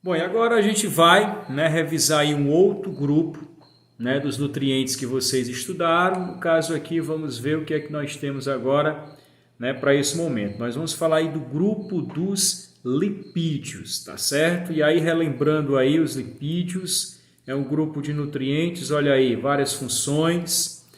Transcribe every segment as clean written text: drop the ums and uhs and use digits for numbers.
Bom, e agora a gente vai, revisar aí um outro grupo, dos nutrientes que vocês estudaram. No caso aqui, vamos ver o que é que nós temos agora, para esse momento. Nós vamos falar aí do grupo dos lipídios, tá certo? E aí, relembrando aí, os lipídios é um grupo de nutrientes, olha aí, várias funções.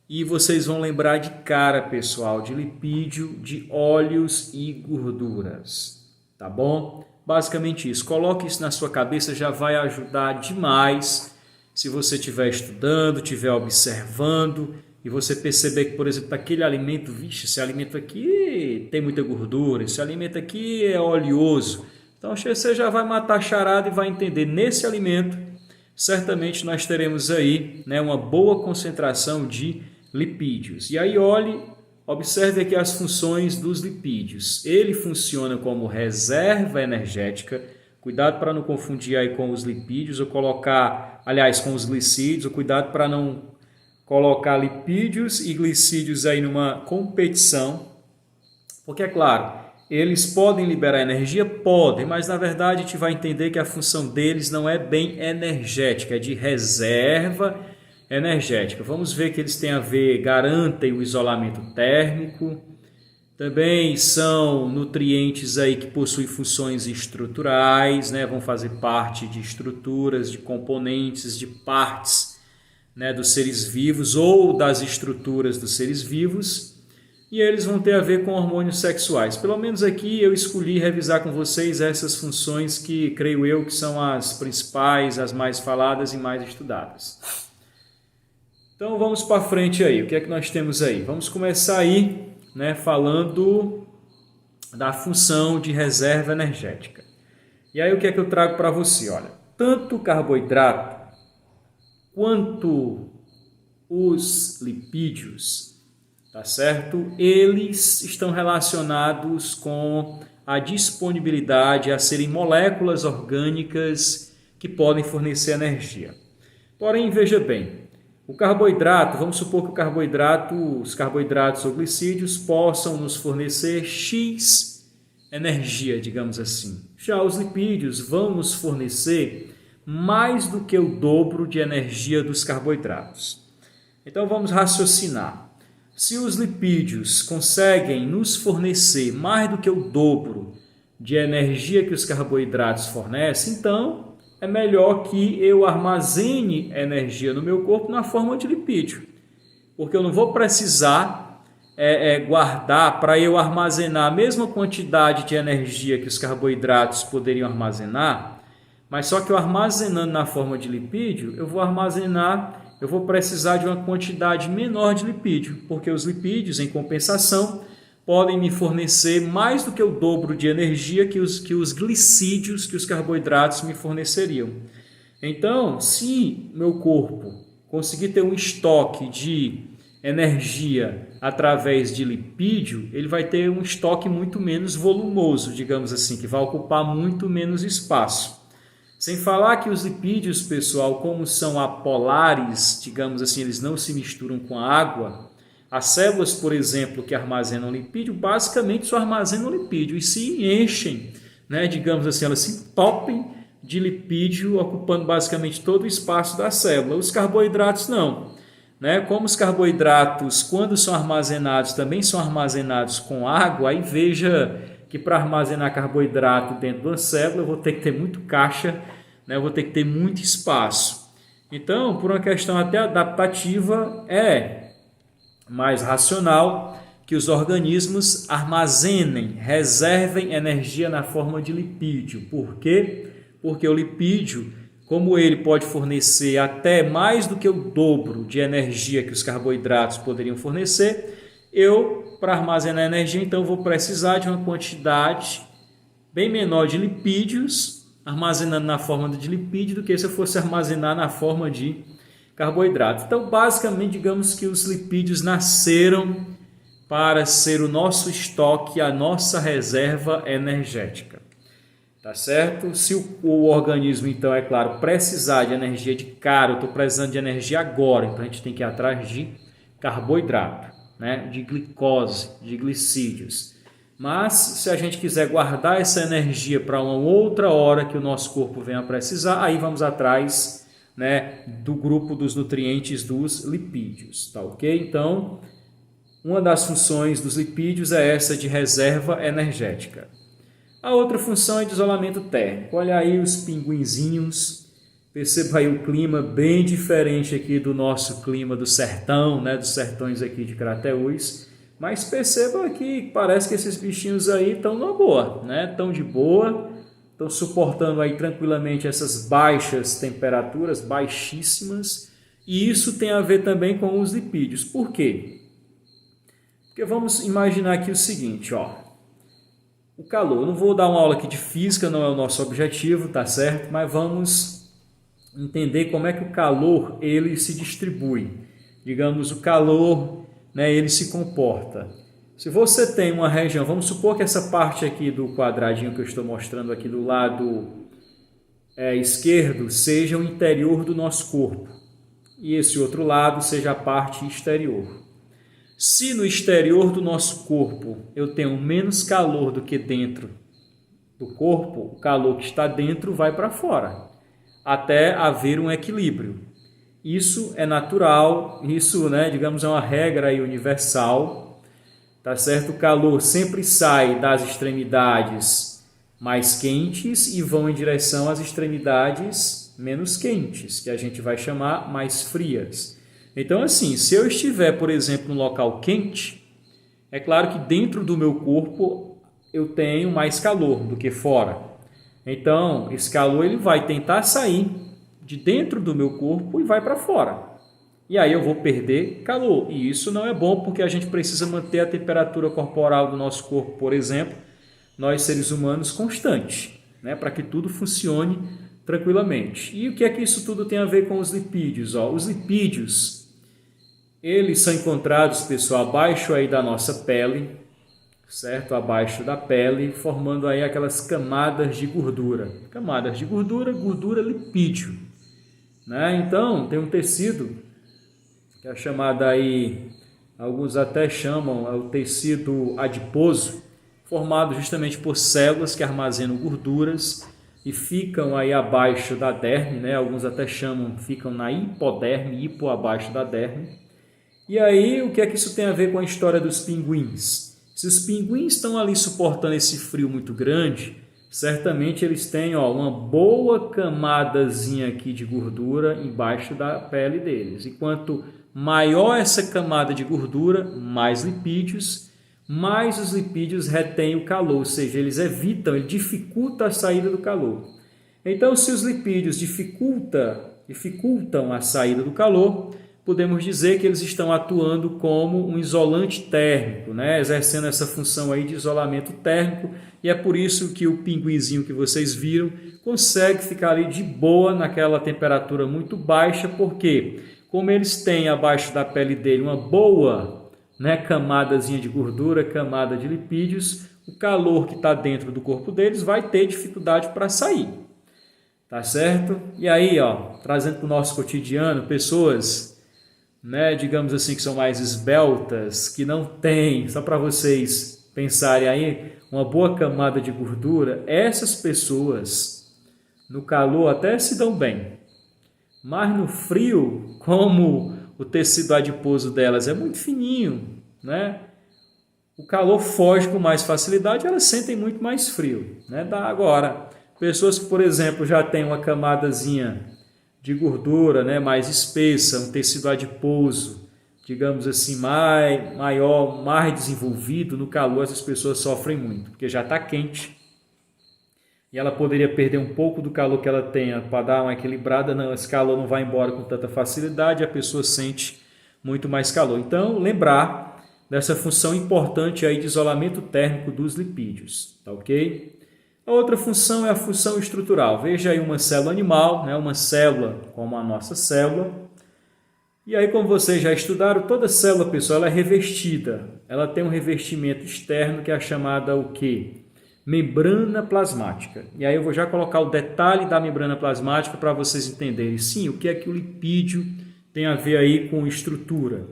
E vocês vão lembrar de cara, pessoal, de lipídio, de óleos e gorduras, tá bom? Basicamente isso. Coloque isso na sua cabeça, já vai ajudar demais se você estiver estudando, estiver observando e você perceber que, por exemplo, aquele alimento, vixe, esse alimento aqui tem muita gordura, esse alimento aqui é oleoso. Então você já vai matar a charada e vai entender, nesse alimento, certamente nós teremos aí uma boa concentração de lipídios. E aí observe aqui as funções dos lipídios. Ele funciona como reserva energética. Cuidado para não confundir aí com os lipídios ou colocar, aliás, com os glicídios. Ou cuidado para não colocar lipídios e glicídios aí numa competição. Porque, é claro, eles podem liberar energia? Podem, mas na verdade a gente vai entender que a função deles não é bem energética, é de reserva energética. Vamos ver que eles têm a ver, garantem o isolamento térmico, também são nutrientes aí que possuem funções estruturais, vão fazer parte de estruturas, de componentes, de partes dos seres vivos ou das estruturas dos seres vivos, e eles vão ter a ver com hormônios sexuais. Pelo menos aqui eu escolhi revisar com vocês essas funções que creio eu que são as principais, as mais faladas e mais estudadas. Então vamos para frente aí, o que é que nós temos aí? Vamos começar aí falando da função de reserva energética. E aí o que é que eu trago para você? Olha, tanto o carboidrato quanto os lipídios, tá certo? Eles estão relacionados com a disponibilidade a serem moléculas orgânicas que podem fornecer energia. Porém, veja bem, o carboidrato, vamos supor que os carboidratos ou glicídios possam nos fornecer X energia, digamos assim. Já os lipídios vão nos fornecer mais do que o dobro de energia dos carboidratos. Então vamos raciocinar. Se os lipídios conseguem nos fornecer mais do que o dobro de energia que os carboidratos fornecem, então é melhor que eu armazene energia no meu corpo na forma de lipídio, porque eu não vou precisar guardar para eu armazenar a mesma quantidade de energia que os carboidratos poderiam armazenar, mas só que eu armazenando na forma de lipídio, eu vou precisar de uma quantidade menor de lipídio, porque os lipídios, em compensação, podem me fornecer mais do que o dobro de energia que os glicídios, que os carboidratos me forneceriam. Então, se meu corpo conseguir ter um estoque de energia através de lipídio, ele vai ter um estoque muito menos volumoso, digamos assim, que vai ocupar muito menos espaço. Sem falar que os lipídios, pessoal, como são apolares, digamos assim, eles não se misturam com a água. As células, por exemplo, que armazenam lipídio, basicamente só armazenam lipídio e se enchem, digamos assim, elas se entopem de lipídio, ocupando basicamente todo o espaço da célula. Os carboidratos não. Como os carboidratos, quando são armazenados, também são armazenados com água, aí veja que para armazenar carboidrato dentro de uma célula, eu vou ter que ter muito caixa, eu vou ter que ter muito espaço. Então, por uma questão até adaptativa, é mais racional que os organismos armazenem, reservem energia na forma de lipídio. Por quê? Porque o lipídio, como ele pode fornecer até mais do que o dobro de energia que os carboidratos poderiam fornecer, para armazenar energia, então vou precisar de uma quantidade bem menor de lipídios, armazenando na forma de lipídio, do que se eu fosse armazenar na forma de carboidrato. Então, basicamente, digamos que os lipídios nasceram para ser o nosso estoque, a nossa reserva energética. Tá certo? Se o organismo, então, é claro, precisar de energia de cara, eu estou precisando de energia agora, então a gente tem que ir atrás de carboidrato, de glicose, de glicídios. Mas se a gente quiser guardar essa energia para uma outra hora que o nosso corpo venha a precisar, aí vamos atrás, né, do grupo dos nutrientes dos lipídios, tá ok? Então, uma das funções dos lipídios é essa de reserva energética. A outra função é de isolamento térmico. Olha aí os pinguinzinhos. Perceba aí o clima bem diferente aqui do nosso clima do sertão, né, dos sertões aqui de Crateús. Mas perceba que parece que esses bichinhos aí estão numa boa, né? Estão de boa, estão suportando aí tranquilamente essas baixas temperaturas, baixíssimas. E isso tem a ver também com os lipídios. Por quê? Porque vamos imaginar aqui o seguinte, ó. O calor, eu não vou dar uma aula aqui de física, não é o nosso objetivo, tá certo? Mas vamos entender como é que o calor ele se distribui. Digamos, o calor, né, ele se comporta. Se você tem uma região, vamos supor que essa parte aqui do quadradinho que eu estou mostrando aqui do lado esquerdo seja o interior do nosso corpo e esse outro lado seja a parte exterior. Se no exterior do nosso corpo eu tenho menos calor do que dentro do corpo, o calor que está dentro vai para fora, até haver um equilíbrio. Isso é natural, isso, né, digamos, é uma regra aí universal, tá certo? O calor sempre sai das extremidades mais quentes e vão em direção às extremidades menos quentes, que a gente vai chamar mais frias. Então, assim, se eu estiver, por exemplo, num local quente, é claro que dentro do meu corpo eu tenho mais calor do que fora. Então, esse calor ele vai tentar sair de dentro do meu corpo e vai para fora. E aí eu vou perder calor. E isso não é bom porque a gente precisa manter a temperatura corporal do nosso corpo, por exemplo, nós seres humanos, constante, né, para que tudo funcione tranquilamente. E o que é que isso tudo tem a ver com os lipídios? Os lipídios, eles são encontrados, pessoal, abaixo aí da nossa pele, certo? Abaixo da pele, formando aí aquelas camadas de gordura. Camadas de gordura, gordura lipídio, né? Então, tem um tecido que é chamado aí, alguns até chamam o tecido adiposo, formado justamente por células que armazenam gorduras e ficam aí abaixo da derme, né? Alguns até chamam, ficam na hipoderme, hipo abaixo da derme. E aí, o que é que isso tem a ver com a história dos pinguins? Se os pinguins estão ali suportando esse frio muito grande, certamente eles têm uma boa camadazinha aqui de gordura embaixo da pele deles. E quanto maior essa camada de gordura, mais lipídios, mais os lipídios retêm o calor, ou seja, eles dificultam a saída do calor. Então, se os lipídios dificultam a saída do calor, podemos dizer que eles estão atuando como um isolante térmico, né? Exercendo essa função aí de isolamento térmico, e é por isso que o pinguinzinho que vocês viram consegue ficar ali de boa naquela temperatura muito baixa, porque como eles têm abaixo da pele dele uma boa, né, camadazinha de gordura, camada de lipídios, o calor que está dentro do corpo deles vai ter dificuldade para sair, tá certo? E aí, trazendo para o nosso cotidiano, pessoas, né, digamos assim, que são mais esbeltas, que não têm, só para vocês pensarem aí, uma boa camada de gordura, essas pessoas no calor até se dão bem, mas no frio, como o tecido adiposo delas é muito fininho, né, o calor foge com mais facilidade, elas sentem muito mais frio, né? Agora, pessoas que, por exemplo, já têm uma camadazinha de gordura, né, mais espessa, um tecido adiposo, digamos assim, maior, mais desenvolvido, no calor essas pessoas sofrem muito, porque já está quente e ela poderia perder um pouco do calor que ela tenha para dar uma equilibrada, não, esse calor não vai embora com tanta facilidade, a pessoa sente muito mais calor. Então, lembrar dessa função importante aí de isolamento térmico dos lipídios, tá ok? A outra função é a função estrutural. Veja aí uma célula animal, né? Uma célula como a nossa célula. E aí, como vocês já estudaram, toda célula, pessoal, ela é revestida. Ela tem um revestimento externo que é a chamada o quê? Membrana plasmática. E aí eu vou já colocar o detalhe da membrana plasmática para vocês entenderem, sim, o que é que o lipídio tem a ver aí com estrutura.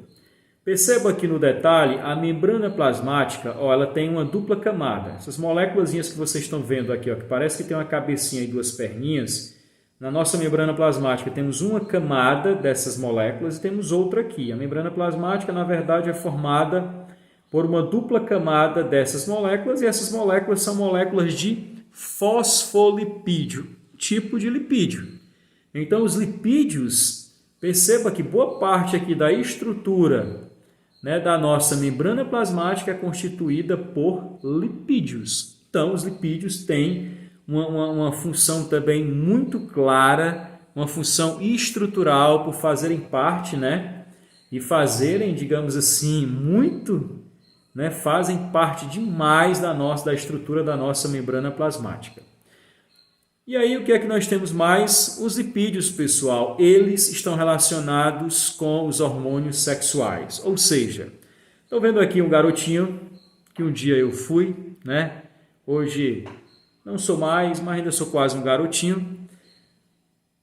Perceba aqui no detalhe, a membrana plasmática, ó, ela tem uma dupla camada. Essas moléculas que vocês estão vendo aqui, ó, que parece que tem uma cabecinha e duas perninhas, na nossa membrana plasmática temos uma camada dessas moléculas e temos outra aqui. A membrana plasmática, na verdade, é formada por uma dupla camada dessas moléculas, e essas moléculas são moléculas de fosfolipídio, tipo de lipídio. Então, os lipídios, perceba que boa parte aqui da estrutura, né, da nossa membrana plasmática é constituída por lipídios. Então, os lipídios têm uma função também muito clara, uma função estrutural por fazerem parte, né, e fazerem, digamos assim, muito, né, fazem parte demais da estrutura da nossa membrana plasmática. E aí, o que é que nós temos mais? Os lipídios, pessoal, eles estão relacionados com os hormônios sexuais. Ou seja, estou vendo aqui um garotinho que um dia eu fui, né? Hoje não sou mais, mas ainda sou quase um garotinho.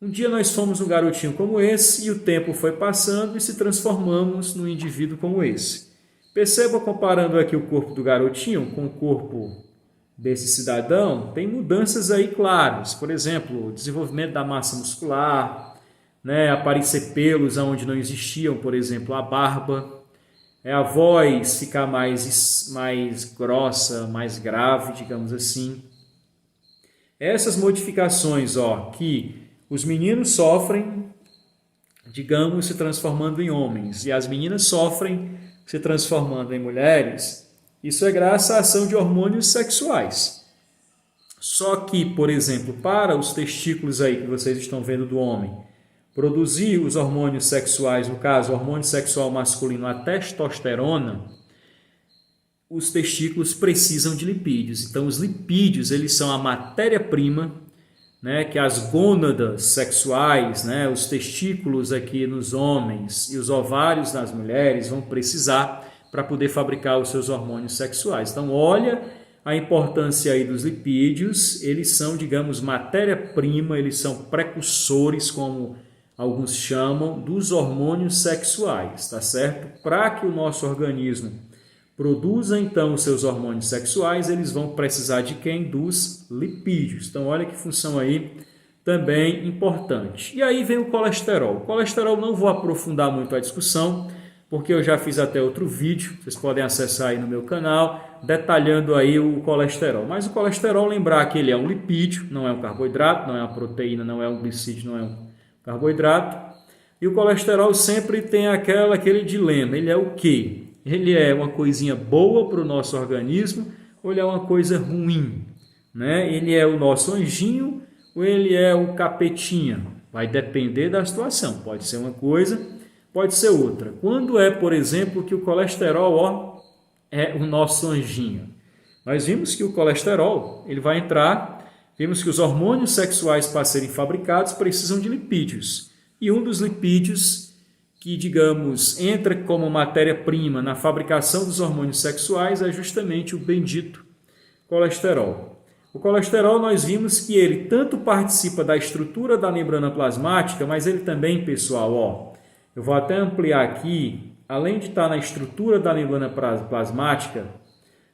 Um dia nós fomos um garotinho como esse e o tempo foi passando e se transformamos num indivíduo como esse. Perceba, comparando aqui o corpo do garotinho com o corpo desse cidadão, tem mudanças aí claras. Por exemplo, o desenvolvimento da massa muscular, né, aparecer pelos onde não existiam, por exemplo, a barba, a voz ficar mais grossa, mais grave, digamos assim. Essas modificações, ó, que os meninos sofrem, digamos, se transformando em homens, e as meninas sofrem se transformando em mulheres. Isso é graças à ação de hormônios sexuais. Só que, por exemplo, para os testículos aí que vocês estão vendo do homem, produzir os hormônios sexuais, no caso, o hormônio sexual masculino, a testosterona, os testículos precisam de lipídios. Então, os lipídios, eles são a matéria-prima, né, que as gônadas sexuais, né, os testículos aqui nos homens e os ovários nas mulheres vão precisar para poder fabricar os seus hormônios sexuais. Então, olha a importância aí dos lipídios, eles são, digamos, matéria-prima, eles são precursores, como alguns chamam, dos hormônios sexuais, tá certo? Para que o nosso organismo produza, então, os seus hormônios sexuais, eles vão precisar de quem? Dos lipídios. Então, olha que função aí também importante. E aí vem o colesterol. O colesterol não vou aprofundar muito a discussão, porque eu já fiz até outro vídeo, vocês podem acessar aí no meu canal, detalhando aí o colesterol. Mas o colesterol, lembrar que ele é um lipídio, não é um carboidrato, não é uma proteína, não é um glicídio, não é um carboidrato. E o colesterol sempre tem aquele dilema, ele é o quê? Ele é uma coisinha boa para o nosso organismo ou ele é uma coisa ruim? Né? Ele é o nosso anjinho ou ele é o capetinha? Vai depender da situação, pode ser uma coisa, pode ser outra. Quando é, por exemplo, que o colesterol, ó, é o nosso anjinho? Nós vimos que o colesterol, ele vai entrar, vimos que os hormônios sexuais para serem fabricados precisam de lipídios. E um dos lipídios que, digamos, entra como matéria-prima na fabricação dos hormônios sexuais é justamente o bendito colesterol. O colesterol, nós vimos que ele tanto participa da estrutura da membrana plasmática, mas ele também, pessoal, ó, eu vou até ampliar aqui, além de estar na estrutura da membrana plasmática,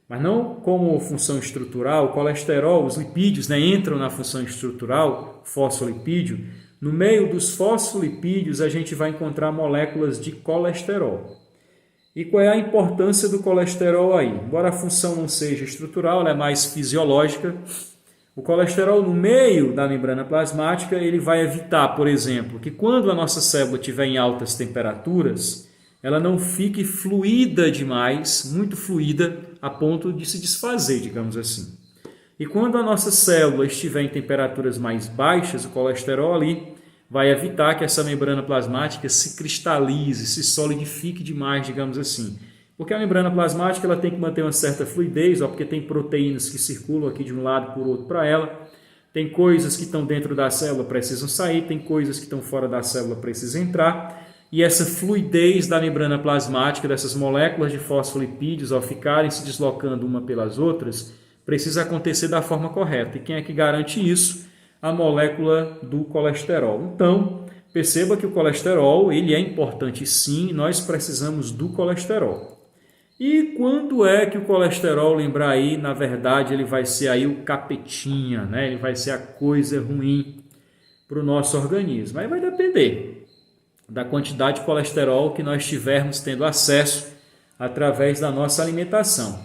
mas não como função estrutural, o colesterol, os lipídios, né, entram na função estrutural, fosfolipídio. No meio dos fosfolipídios, a gente vai encontrar moléculas de colesterol. E qual é a importância do colesterol aí? Embora a função não seja estrutural, ela é mais fisiológica. O colesterol no meio da membrana plasmática, ele vai evitar, por exemplo, que quando a nossa célula estiver em altas temperaturas, ela não fique fluida demais, muito fluida, a ponto de se desfazer, digamos assim. E quando a nossa célula estiver em temperaturas mais baixas, o colesterol ali vai evitar que essa membrana plasmática se cristalize, se solidifique demais, digamos assim. Porque a membrana plasmática ela tem que manter uma certa fluidez, ó, porque tem proteínas que circulam aqui de um lado por outro para ela, tem coisas que estão dentro da célula precisam sair, tem coisas que estão fora da célula precisam entrar, e essa fluidez da membrana plasmática, dessas moléculas de fosfolipídios, ao ficarem se deslocando uma pelas outras, precisa acontecer da forma correta. E quem é que garante isso? A molécula do colesterol. Então, perceba que o colesterol ele é importante sim, nós precisamos do colesterol. E quando é que o colesterol, lembrar aí, na verdade ele vai ser aí o capetinha, né? Ele vai ser a coisa ruim para o nosso organismo? Aí vai depender da quantidade de colesterol que nós estivermos tendo acesso através da nossa alimentação.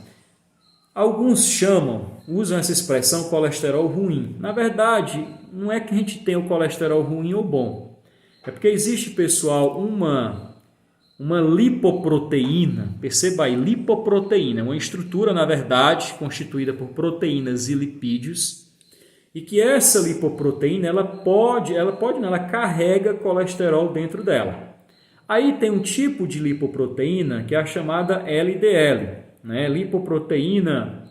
Alguns usam essa expressão colesterol ruim. Na verdade, não é que a gente tenha o colesterol ruim ou bom. É porque existe, pessoal, uma lipoproteína, perceba aí, lipoproteína, uma estrutura, na verdade, constituída por proteínas e lipídios, e que essa lipoproteína, ela carrega colesterol dentro dela. Aí tem um tipo de lipoproteína que é a chamada LDL, né? Lipoproteína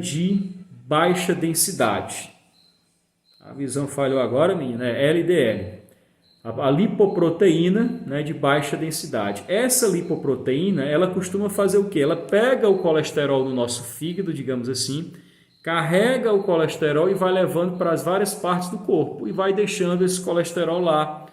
de baixa densidade. A visão falhou agora, menina, é LDL. A lipoproteína, né, de baixa densidade. Essa lipoproteína, ela costuma fazer o quê? Ela pega o colesterol do nosso fígado, digamos assim, carrega o colesterol e vai levando para as várias partes do corpo e vai deixando esse colesterol lá.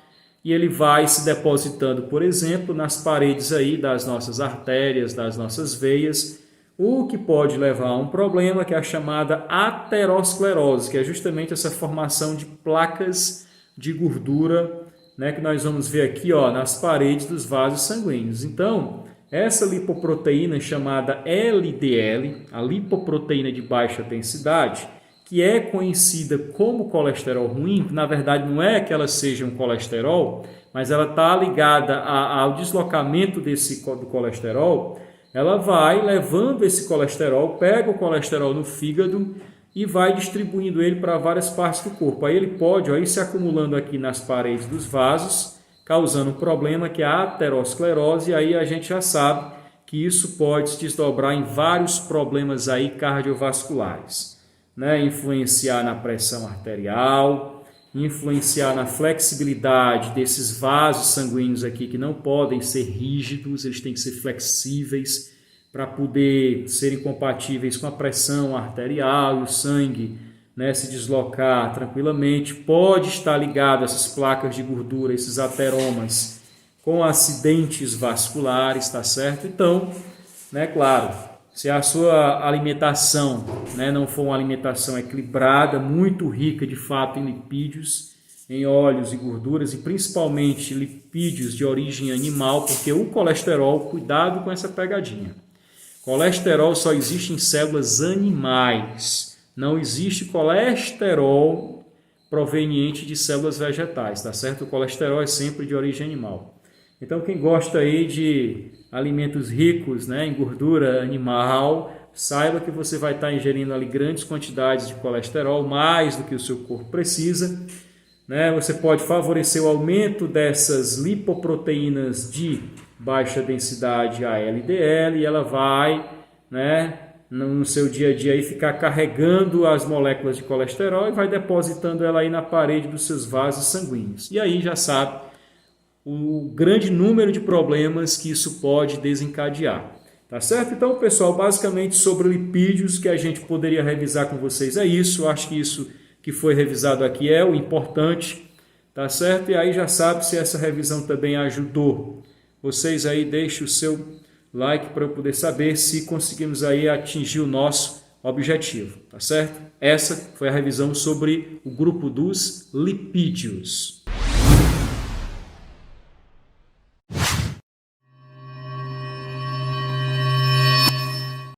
E ele vai se depositando, por exemplo, nas paredes aí das nossas artérias, das nossas veias, o que pode levar a um problema que é a chamada aterosclerose, que é justamente essa formação de placas de gordura, né, que nós vamos ver aqui, ó, nas paredes dos vasos sanguíneos. Então, essa lipoproteína chamada LDL, a lipoproteína de baixa densidade, que é conhecida como colesterol ruim, na verdade não é que ela seja um colesterol, mas ela está ligada ao deslocamento do colesterol. Ela vai levando esse colesterol, pega o colesterol no fígado e vai distribuindo ele para várias partes do corpo. Aí ele pode ir se acumulando aqui nas paredes dos vasos, causando um problema que é a aterosclerose, e aí a gente já sabe que isso pode se desdobrar em vários problemas aí cardiovasculares, né? Influenciar na pressão arterial, influenciar na flexibilidade desses vasos sanguíneos aqui que não podem ser rígidos, eles têm que ser flexíveis para poder serem compatíveis com a pressão arterial e o sangue, né, se deslocar tranquilamente. Pode estar ligado essas placas de gordura, esses ateromas, com acidentes vasculares, tá certo? Então, né, claro, se a sua alimentação, né, não for uma alimentação equilibrada, muito rica de fato em lipídios, em óleos e gorduras, e principalmente lipídios de origem animal, porque o colesterol, cuidado com essa pegadinha. Colesterol só existe em células animais, não existe colesterol proveniente de células vegetais, tá certo? O colesterol é sempre de origem animal. Então, quem gosta aí de alimentos ricos, né, em gordura animal, saiba que você vai estar ingerindo ali grandes quantidades de colesterol, mais do que o seu corpo precisa, né? Você pode favorecer o aumento dessas lipoproteínas de baixa densidade, a LDL, e ela vai, né, no seu dia a dia aí ficar carregando as moléculas de colesterol e vai depositando ela aí na parede dos seus vasos sanguíneos. E aí já sabe o grande número de problemas que isso pode desencadear. Tá certo? Então, pessoal, basicamente sobre lipídios que a gente poderia revisar com vocês é isso. Eu acho que isso que foi revisado aqui é o importante, tá certo? E aí já sabe, se essa revisão também ajudou vocês aí, deixe o seu like para eu poder saber se conseguimos aí atingir o nosso objetivo, tá certo? Essa foi a revisão sobre o grupo dos lipídios.